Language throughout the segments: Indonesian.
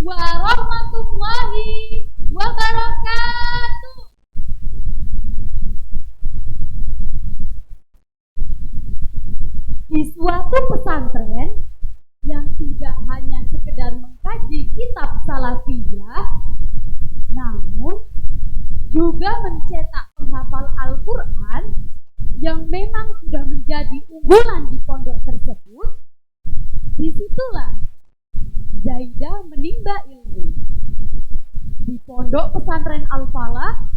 warahmatullahi wabarakatuh. Di suatu pesantren yang tidak hanya sekedar mengkaji kitab salafiyah, namun juga mencetak penghafal Al-Quran yang memang sudah menjadi unggulan di pondok tersebut, disitulah Zaidah menimba ilmu. Di pondok pesantren Al-Falah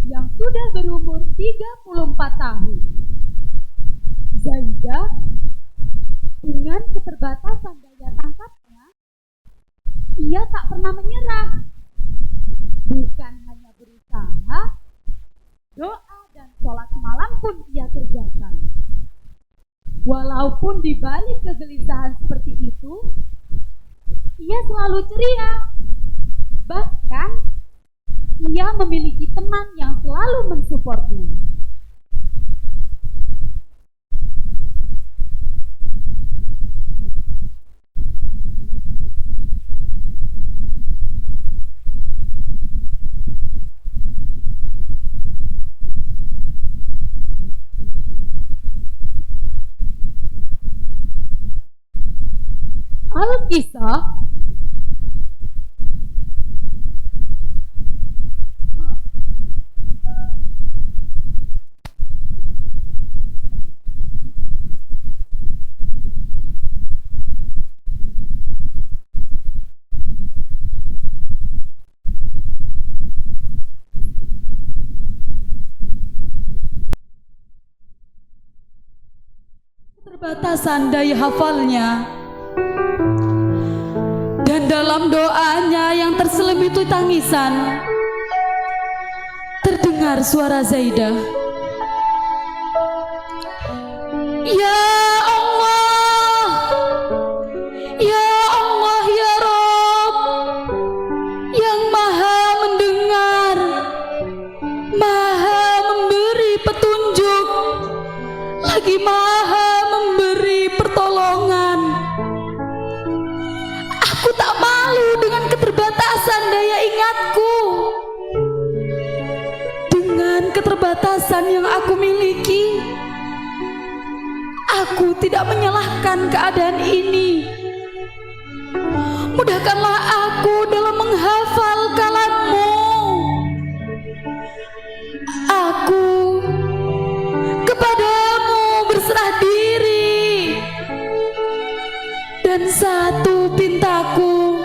yang sudah berumur 34 tahun, Zaidah dengan keterbatasan daya tangkapnya, ia tak pernah menyerah. Bukan hanya berusaha, doa dan sholat malam pun ia kerjakan. Walaupun di balik kegelisahan seperti itu, ia selalu ceria. Bahkan, ia memiliki teman yang selalu mensupportnya. Al-Kisah keterbatasan daya hafalnya, dan dalam doanya yang terselimitu tangisan, terdengar suara Zaidah. Ya Allah, ya Allah, ya Rabb, yang maha mendengar, maha memberi petunjuk, lagi maha memberi pertolongan. Aku tak malu dengan keterbatasan daya ingatku. Dengan keterbatasan yang aku miliki, aku tidak menyalahkan keadaan ini. Mudahkanlah aku dalam menghafal kalam-Mu. Aku kepadamu berserah diri. Dan satu pintaku,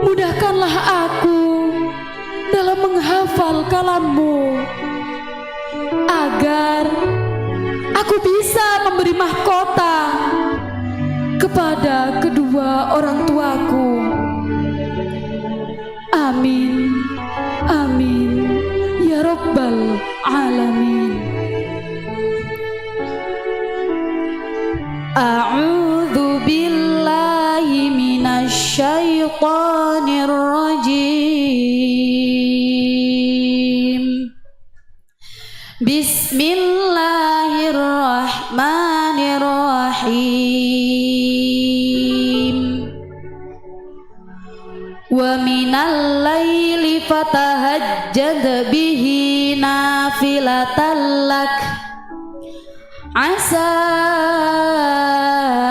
mudahkanlah aku dalam menghafal kalam-Mu, agar aku bisa memberi mahkota kepada kedua orang tuaku. Amin, amin, ya Rabbal Alamin. A'udzu billahi minasy syaithanir rajim. Bismillahirrahmanirrahim. Wa minal laili fatahajjad bihi nafilatan lak, asa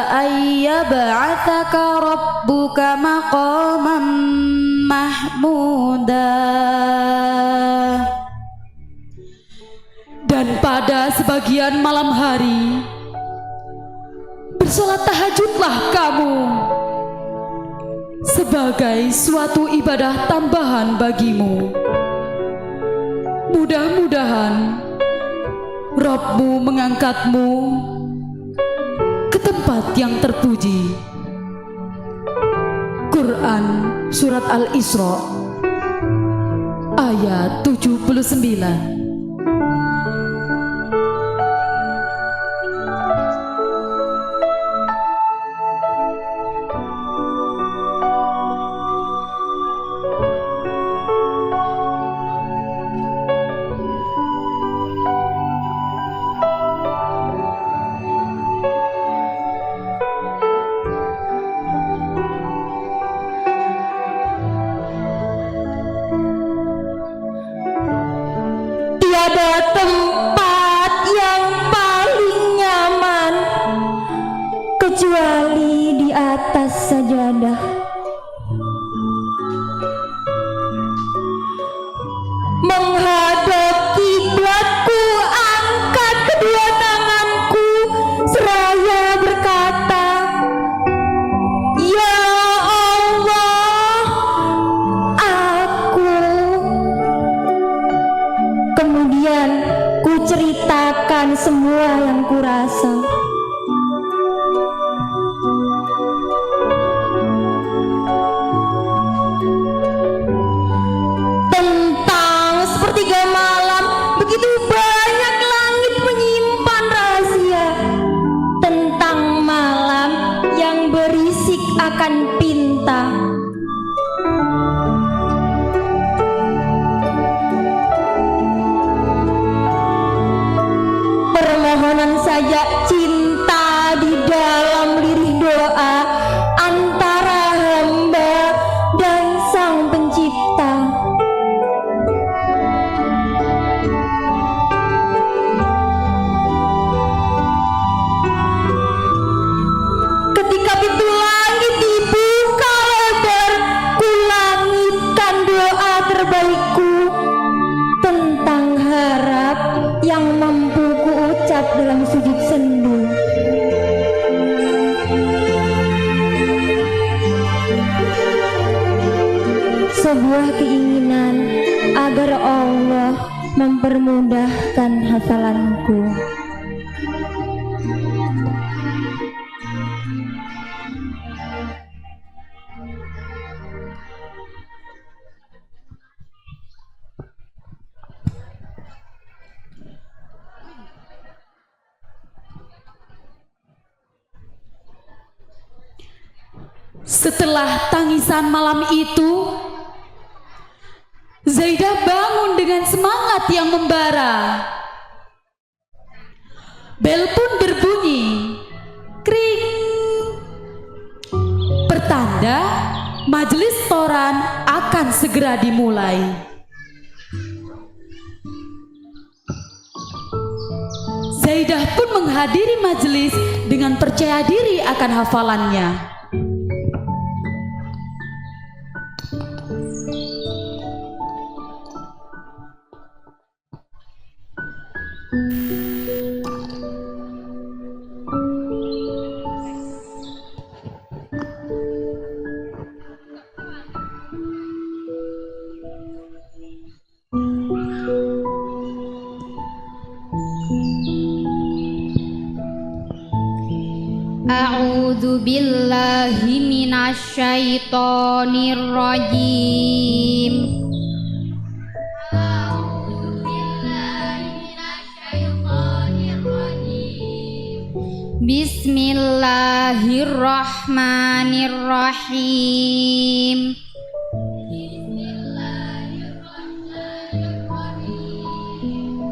ayyab'atsaka rabbuka maqaman mahmuda. Dan pada sebagian malam hari, bersolat tahajudlah kamu sebagai suatu ibadah tambahan bagimu. Mudah-mudahan Rabbmu mengangkatmu ke tempat yang terpuji. Quran Surat Al-Isra ayat 79. tempat yang paling nyaman kecuali di atas sajadah. Menghadap kiblatku, angkat kedua tanganku seraya berkata, "Ya Allah, aku." Kemudian ku ceritakan semua yang kurasa. Tentang sepertiga malam, begitu banyak langit menyimpan rahasia. Tentang malam yang berisik akan pinta. Permohonan saja cinta di dalam lirih doa antara hamba dan Sang Pencipta. Ketika pintu langit dibuka lebar, ku langitkan doa terbaikku tentang harap yang mampu ku ucap dalam sujud sendu. Sebuah keinginan agar Allah mempermudahkan hafalanku. Setelah tangisan malam itu, Zaidah bangun dengan semangat yang membara. Bel pun berbunyi, kring, pertanda majelis toran akan segera dimulai. Zaidah pun menghadiri majelis dengan percaya diri akan hafalannya. A'udzu billahi minasyaitonir rajim. Bismillahirrahmanirrahim.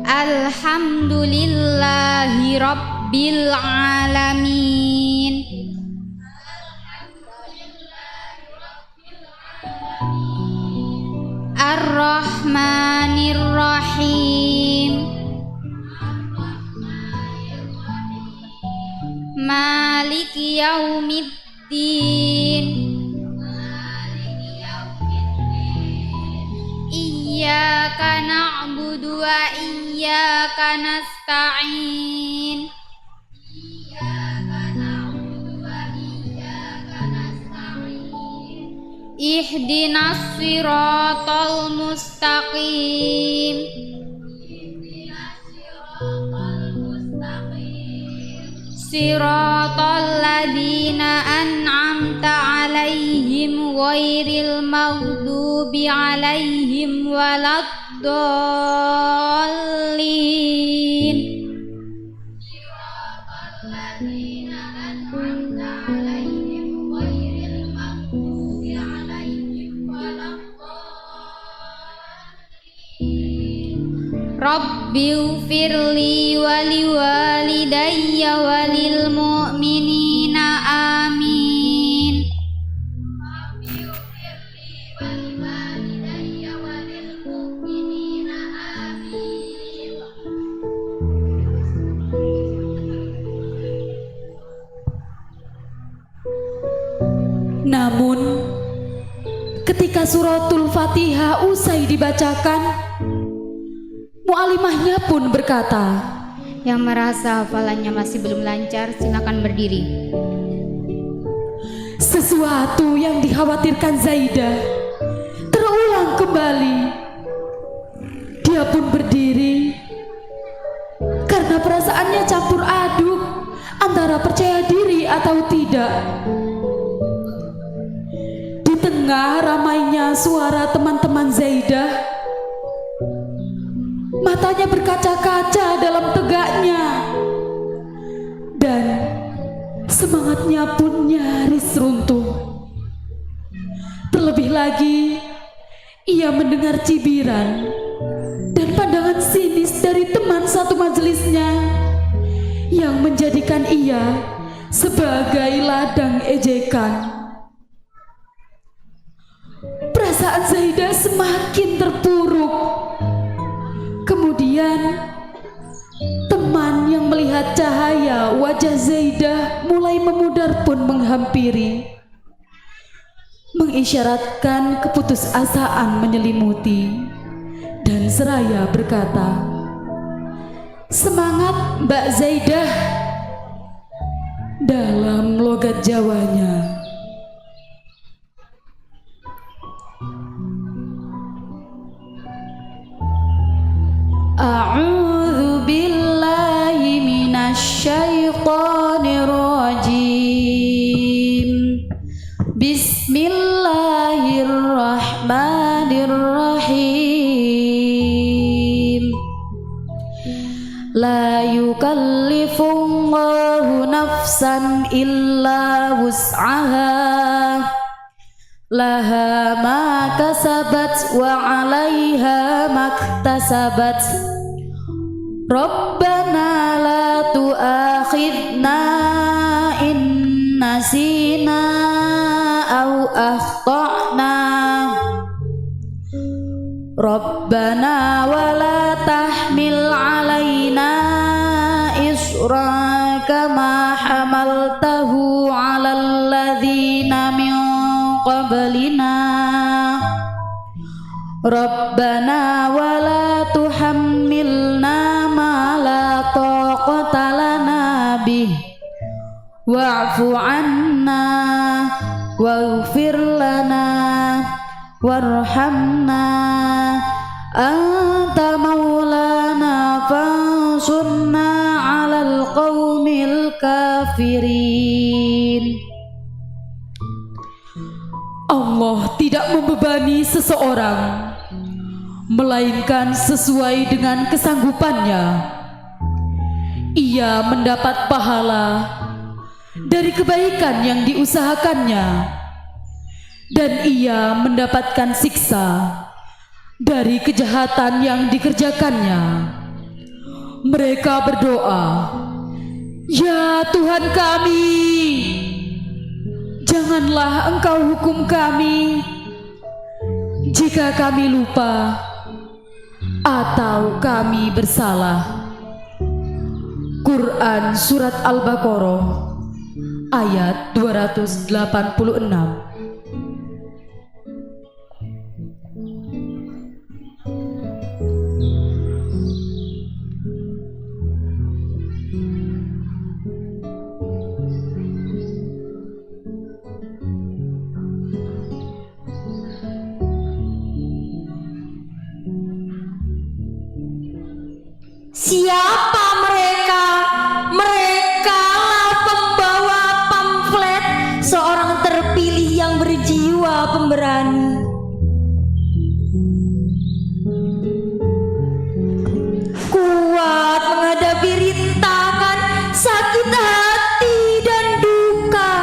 Alhamdulillahi rabbil alamin. Ar-Rahmanir-Rahim. Maliki yaumiddin. Iyyaka na'budu wa iyyaka nasta'in. Ihdinas siratal mustaqim. Siratal ladzina an'amta 'alaihim ghairil maghdubi 'alaihim waladdallin. Rabbighfirli wa liwalidayya wa lil mu'minina amin. suratul Fatihah usai dibacakan, mu'alimahnya pun berkata, Yang merasa hafalannya masih belum lancar, silakan berdiri. sesuatu yang dikhawatirkan Zaidah terulang kembali. Dia pun berdiri karena perasaannya campur aduk antara percaya diri atau tidak. Di tengah ramainya suara teman-teman Zaidah, matanya berkaca-kaca dalam tegaknya, dan semangatnya pun nyaris runtuh. Terlebih lagi, ia mendengar cibiran dan pandangan sinis dari teman satu majelisnya yang menjadikan ia sebagai ladang ejekan. Perasaan Zaidah semakin terpuruk. Kemudian teman yang melihat cahaya wajah Zaidah mulai memudar pun menghampiri, mengisyaratkan keputusasaan menyelimuti, dan seraya berkata, "Semangat Mbak Zaidah," dalam logat Jawanya. A'udzu billahi minasy syaithanir rajim. Bismillahirrahmanirrahim. La yukallifullahu nafsan illa wus'aha, laha ma kasabat wa 'alaiha maktasabat. Rabbana la tu'akhidna in nasina aw akhtana. Rabbana wa la tahmil 'alaina isra kama hamaltahu 'alal ladzina min qablina. Rabbana wa la tuhammilna ma la taqata lana bih, wa'fu 'anna waghfir lana warhamna anta maulana fansurna 'alal qaumil kafirin. Allah tidak membebani seseorang melainkan sesuai dengan kesanggupannya. Ia mendapat pahala dari kebaikan yang diusahakannya, dan ia mendapatkan siksa dari kejahatan yang dikerjakannya. Mereka berdoa, "Ya Tuhan kami, janganlah Engkau hukum kami jika kami lupa atau kami bersalah." Quran Surat Al-Baqarah ayat 286. Siapa mereka? Merekalah pembawa pamflet, seorang terpilih yang berjiwa pemberani. Kuat menghadapi rintangan, sakit hati dan duka.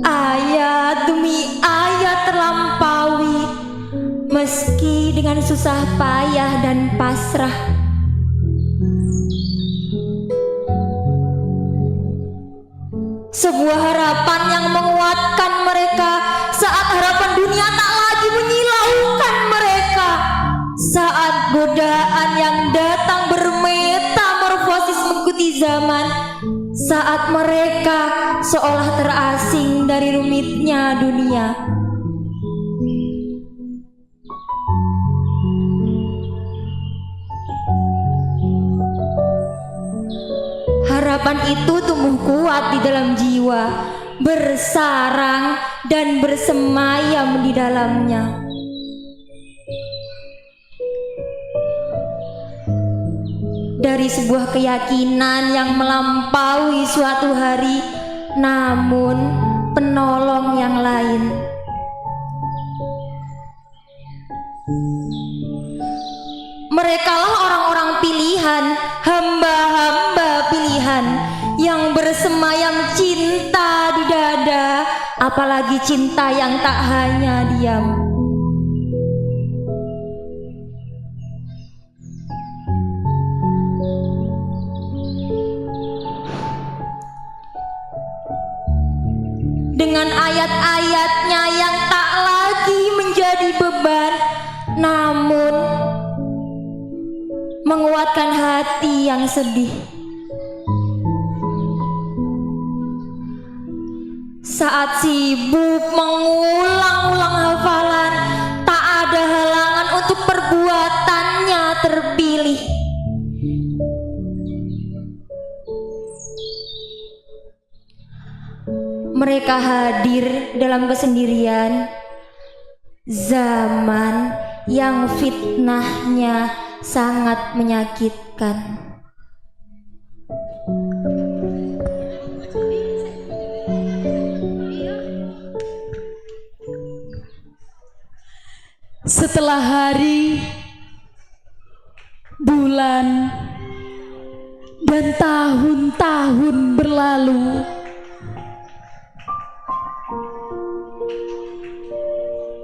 Ayat demi ayat terlampaui, meski dengan susah payah dan pasrah. Sebuah harapan yang menguatkan mereka saat harapan dunia tak lagi menyilaukan mereka, saat godaan yang datang bermetamorfosis mengikuti zaman, saat mereka seolah terasing dari rumitnya dunia. Harapan itu tumbuh kuat di dalam jiwa, bersarang dan bersemayam di dalamnya. Dari sebuah keyakinan yang melampaui suatu hari, namun penolong yang lain. Merekalah orang-orang pilihan, hamba-hamba pilihan yang bersemayam cinta di dada, apalagi cinta yang tak hanya diam. Dengan ayat-ayatnya yang tak lagi menjadi beban, namun menguatkan hati yang sedih. Saat sibuk mengulang-ulang hafalan, tak ada halangan untuk perbuatannya terpilih. Mereka hadir dalam kesendirian zaman yang fitnahnya sangat menyakitkan. Setelah hari, bulan, dan tahun-tahun berlalu,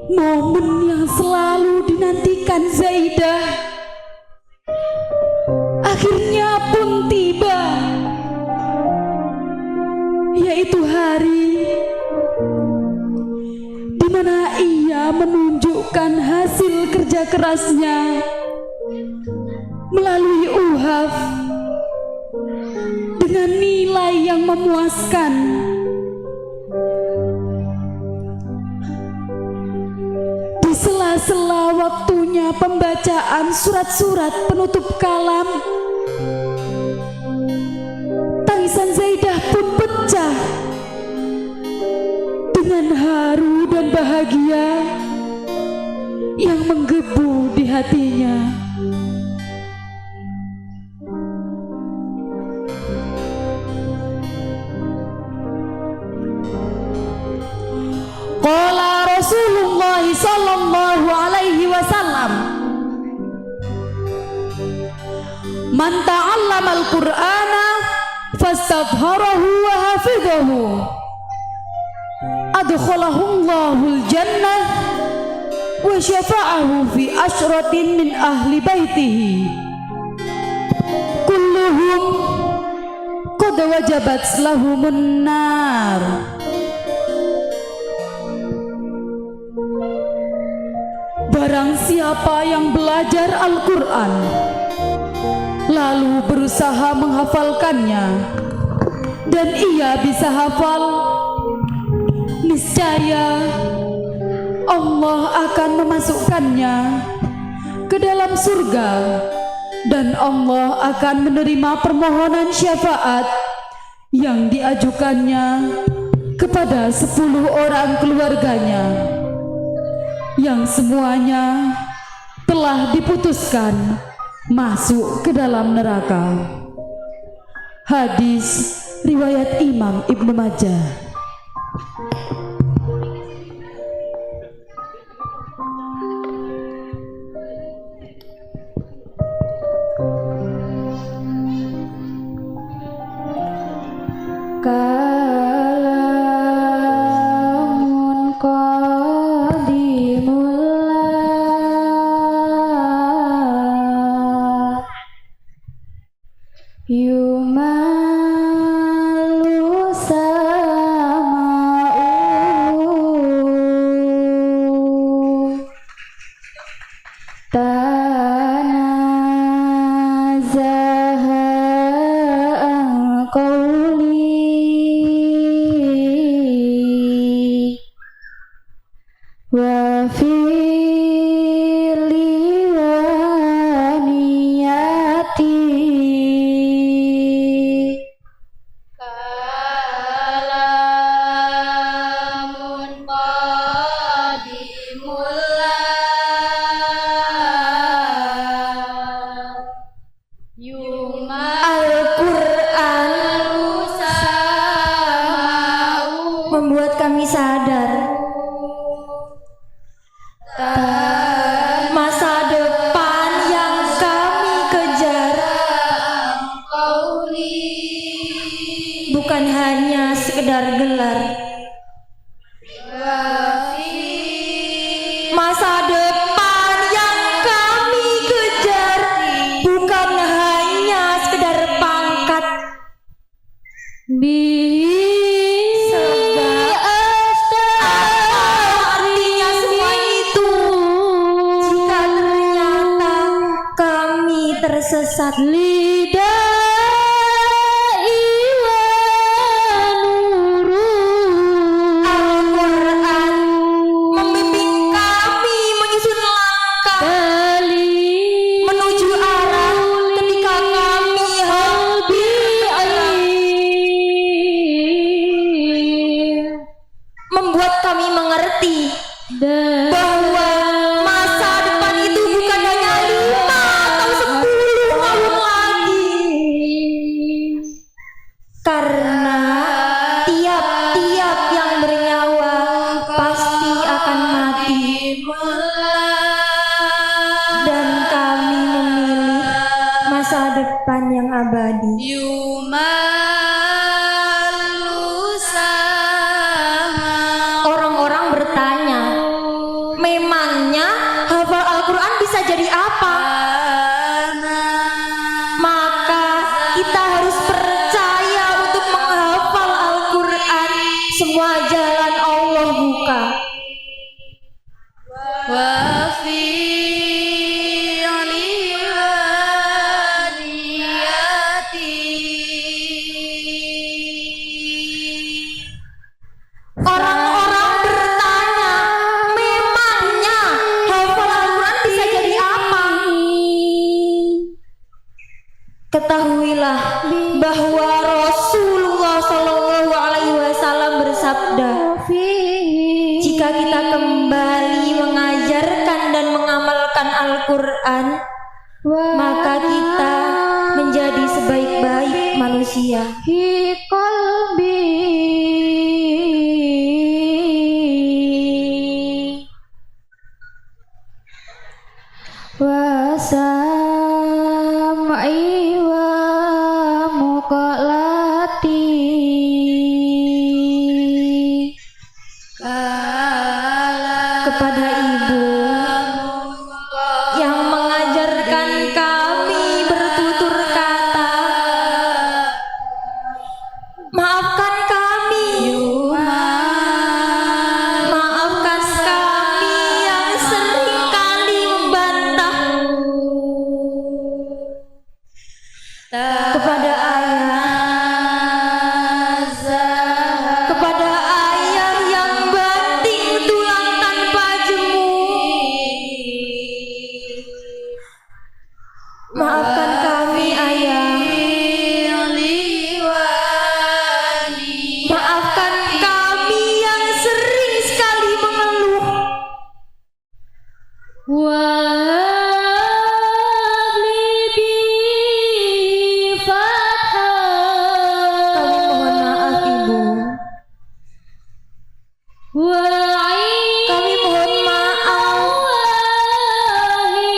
momen yang selalu dinantikan Zaidah akhirnya pun tiba, yaitu hari di mana ia menunjukkan hasil kerja kerasnya melalui UHAF dengan nilai yang memuaskan. Di sela-sela waktunya pembacaan surat-surat penutup kalam, tangisan Zaidah pun pecah dengan haru dan bahagia yang menggebu di hatinya. Qala Rasulullah sallallahu alaihi wasallam, man ta'allama al-Qur'ana fastadharahu wa hafidhahu adkhalahu Allahul jannah wa syafa'ahu fi asyratin min ahli baitihi kulluhum qad wajabat lahumun nar. Barang siapa yang belajar Al-Quran lalu berusaha menghafalkannya dan ia bisa hafal, niscaya Allah akan memasukkannya ke dalam surga dan Allah akan menerima permohonan syafaat yang diajukannya kepada 10 orang keluarganya yang semuanya telah diputuskan masuk ke dalam neraka. Hadis riwayat Imam Ibnu Majah. Kalamun qadimullah yumalu sama'u wa fil liwaniyati kalamun qadimullah yuma Al-Quran rusamau membuat kami sadar masa depan yang kami kejar bukan hanya sekedar gelar. Masa depan yang kami kejar bukan hanya sekedar pangkat. Sebab artinya semua itu jika ternyata kami tersesat. Al-Quran membimbing kami menyusun langkah menuju arah ketika kami membuat kami mengerti bahwa masa depan itu bukan hanya 5 atau 10 tahun lagi, karena tiap-tiap yang bernyawa pasti akan mati, dan kami memilih masa depan yang abadi. Orang-orang bertanya, memangnya hafal Al-Quran bisa jadi apa? Maka kita harus percaya untuk menghafal Al-Quran. Semua jalan Allah buka. Orang-orang bertanya, memangnya hafal Al-Quran bisa jadi apa? Ketahuilah bahwa Rasulullah Shallallahu Alaihi Wasallam bersabda, jika kita kembali mengajarkan dan mengamalkan Al-Quran, maka kita menjadi sebaik-baik manusia. wa sam'i wa muqalati Kepada ibu yang mengajarkan kami bertutur kata, maafkan kami, maafkan kami yang sering kali membantah. Kepada ayah yang banting tulang tanpa jemu, maafkan kami ayah, maafkan kami yang sering sekali mengeluh. Kami mohon maaf ibu, kami mohon maaf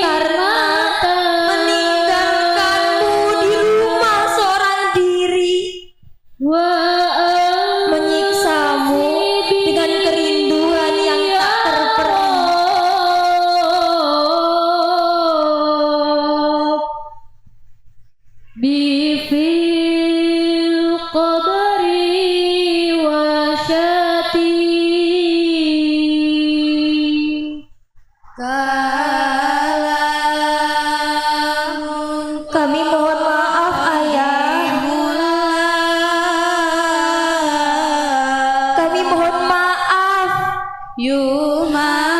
karena meninggalkanmu di rumah seorang diri, menyiksamu dengan kerinduan yang tak terpenuhi. bifil qadari wa syati Kami mohon maaf ayah, kami mohon maaf Yuma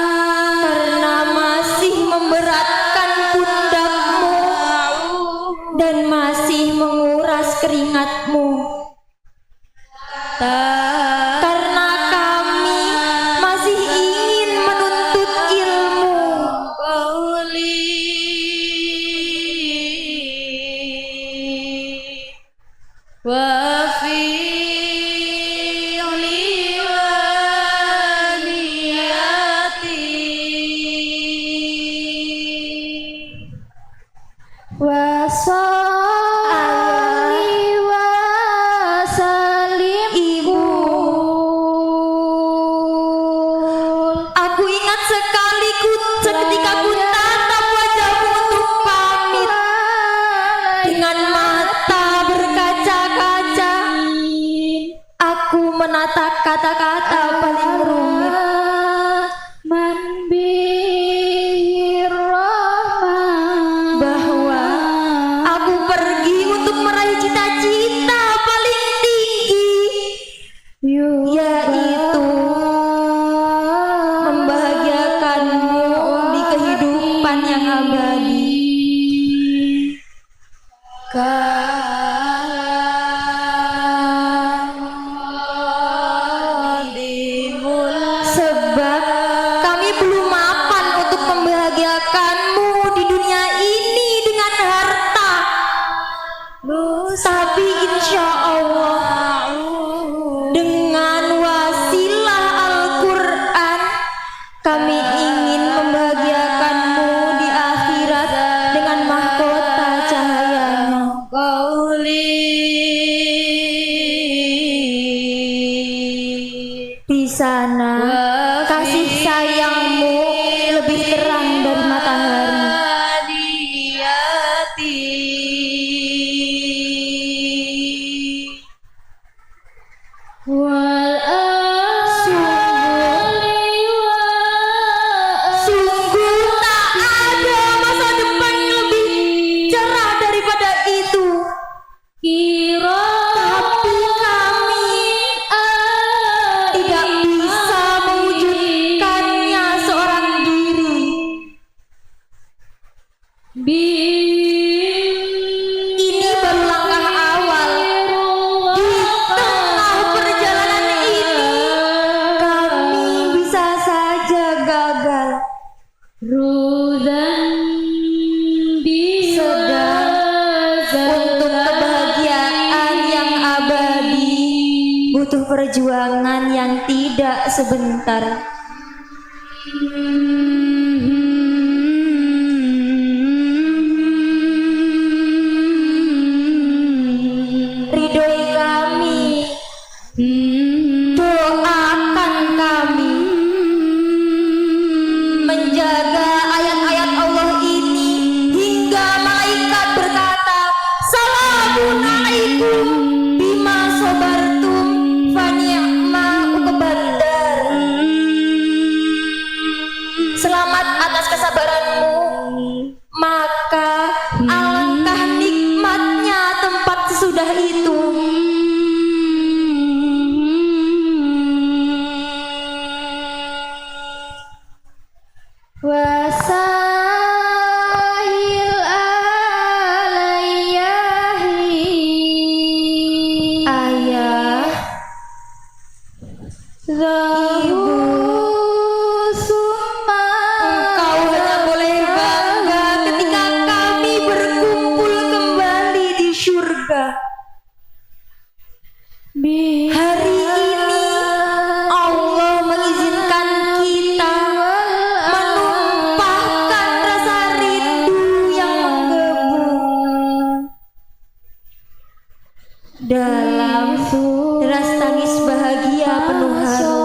Di sana kasih sayangmu lebih terang dari matahari. Sungguh tak ada masa depan lebih cerah daripada itu. Tapi kami tidak bisa mewujudkannya seorang diri. Ini baru langkah awal. Di tengah perjalanan ini kami bisa saja gagal. Sedang untuk kebahagiaan yang abadi butuh perjuangan yang tidak sebentar. Ridhoi kami, doakan kami, menjaga ayat-ayat Allah ini hingga malaikat berkata, Salamun alaikum bima sobartum fa ni'ma uqbadar. Selamat atas kesabaranmu, maka alangkah nikmatnya tempat sesudah itu. Wasahil alayyahi. Ayah, ibu, engkau hanya boleh bangga ketika kami berkumpul kembali di surga. Hari ini Allah mengizinkan kita menumpahkan rasa rindu yang menggebu dalam deras tangis bahagia penuh haru.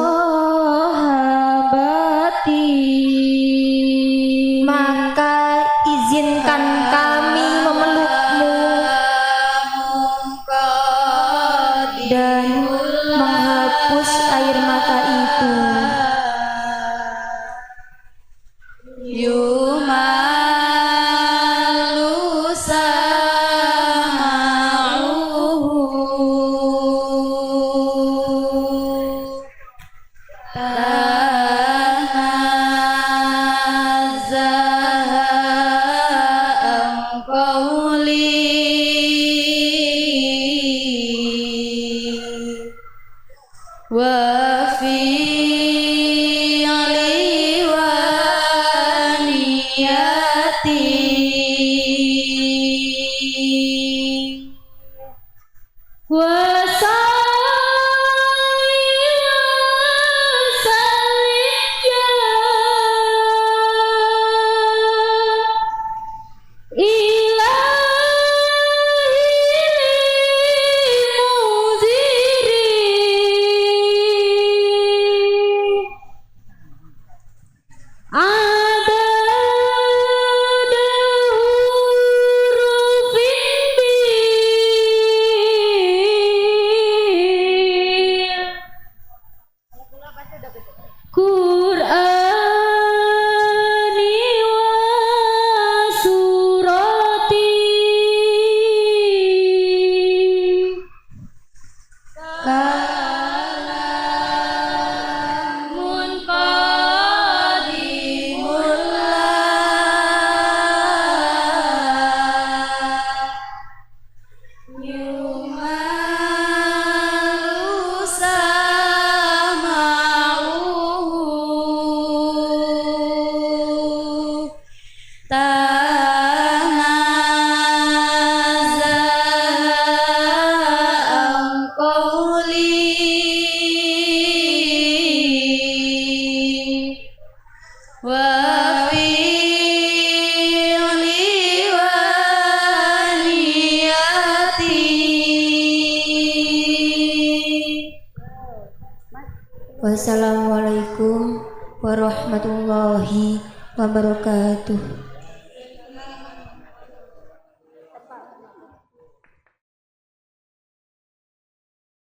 Maka izinkan kami memelukmu dan menghapus air mata itu. Yumalu sama'uhu tanazzaha qawli wa fi'li wa niyati. Wa sallallahu Wassalamualaikum warahmatullahi wabarakatuh.